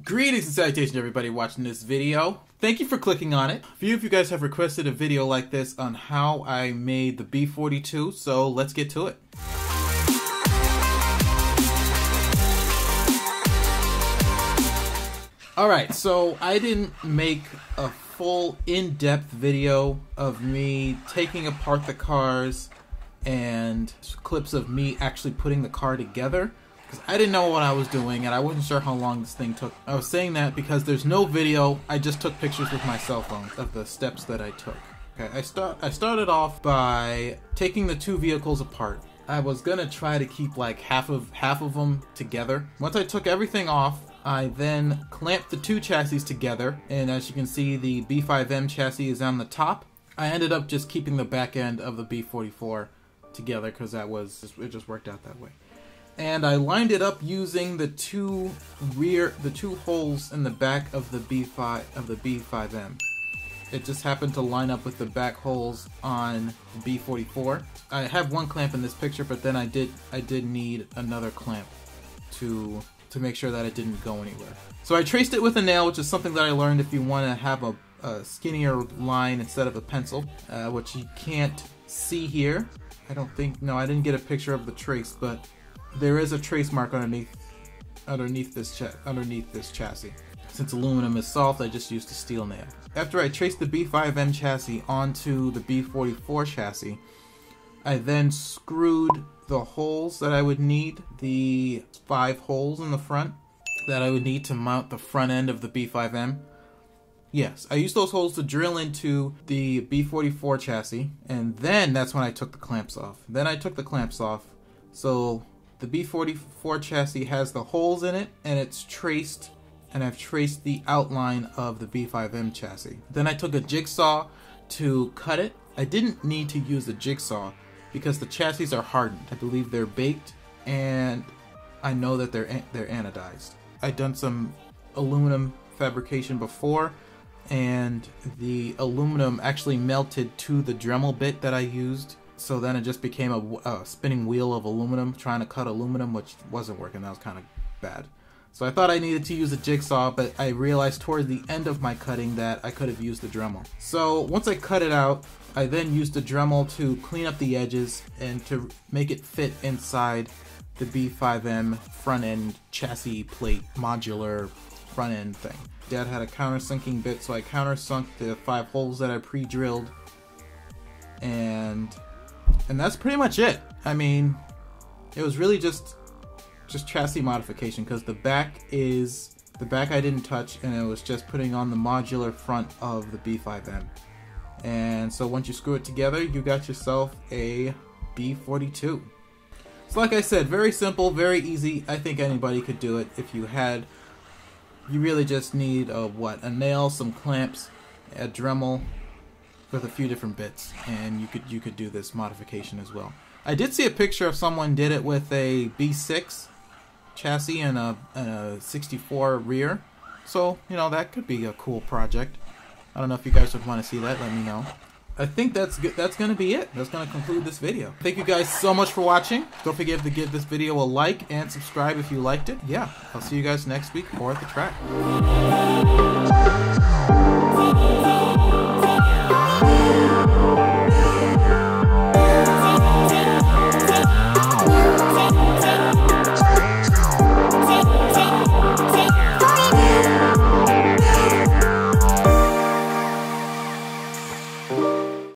Greetings and salutations, everybody watching this video. Thank you for clicking on it. A few of you guys have requested a video like this on how I made the B42, so let's get to it. Alright, so I didn't make a full in-depth video of me taking apart the cars and clips of me actually putting the car together, because I didn't know what I was doing and I wasn't sure how long this thing took. I was saying that because there's no video. I just took pictures with my cell phone of the steps that I took. Okay, I started off by taking the two vehicles apart. I was gonna try to keep like half of them together. Once I took everything off, I then clamped the two chassis together, and as you can see, the B5M chassis is on the top. I ended up just keeping the back end of the B44 together because it just worked out that way. And I lined it up using the two holes in the back of the B5M. It just happened to line up with the back holes on the B44. I have one clamp in this picture, but then I did need another clamp to make sure that it didn't go anywhere. So I traced it with a nail, which is something that I learned if you want to have a skinnier line instead of a pencil, which you can't see here. I didn't get a picture of the trace, but there is a trace mark underneath this chassis. Since aluminum is soft, I just used a steel nail. After I traced the B5M chassis onto the B44 chassis, I then screwed the holes that I would need, the 5 holes in the front that I would need to mount the front end of the B5M. Yes, I used those holes to drill into the B44 chassis, and then that's when I took the clamps off. Then I took the clamps off, so the B44 chassis has the holes in it, and it's traced, and I've traced the outline of the B5M chassis. Then I took a jigsaw to cut it. I didn't need to use a jigsaw because the chassis are hardened. I believe they're baked, and I know that they're anodized. I'd done some aluminum fabrication before, and the aluminum actually melted to the Dremel bit that I used. So then it just became a spinning wheel of aluminum, trying to cut aluminum, which wasn't working. That was kind of bad. So I thought I needed to use a jigsaw, but I realized towards the end of my cutting that I could have used the Dremel. So once I cut it out, I then used the Dremel to clean up the edges and to make it fit inside the B5M front end chassis plate modular front end thing. Dad had a countersinking bit, so I countersunk the 5 holes that I pre-drilled, and that's pretty much it. I mean, it was really just chassis modification, because the back I didn't touch, and it was just putting on the modular front of the B5M. And so once you screw it together, you got yourself a B42. So like I said, very simple, very easy. I think anybody could do it. If you really just need a nail, some clamps, a Dremel with a few different bits, and you could do this modification as well. I did see a picture of someone did it with a B6 chassis and a 64 rear. So, you know, that could be a cool project. I don't know if you guys would want to see that. Let me know. I think that's going to be it. That's going to conclude this video. Thank you guys so much for watching. Don't forget to give this video a like and subscribe if you liked it. Yeah, I'll see you guys next week or at the track.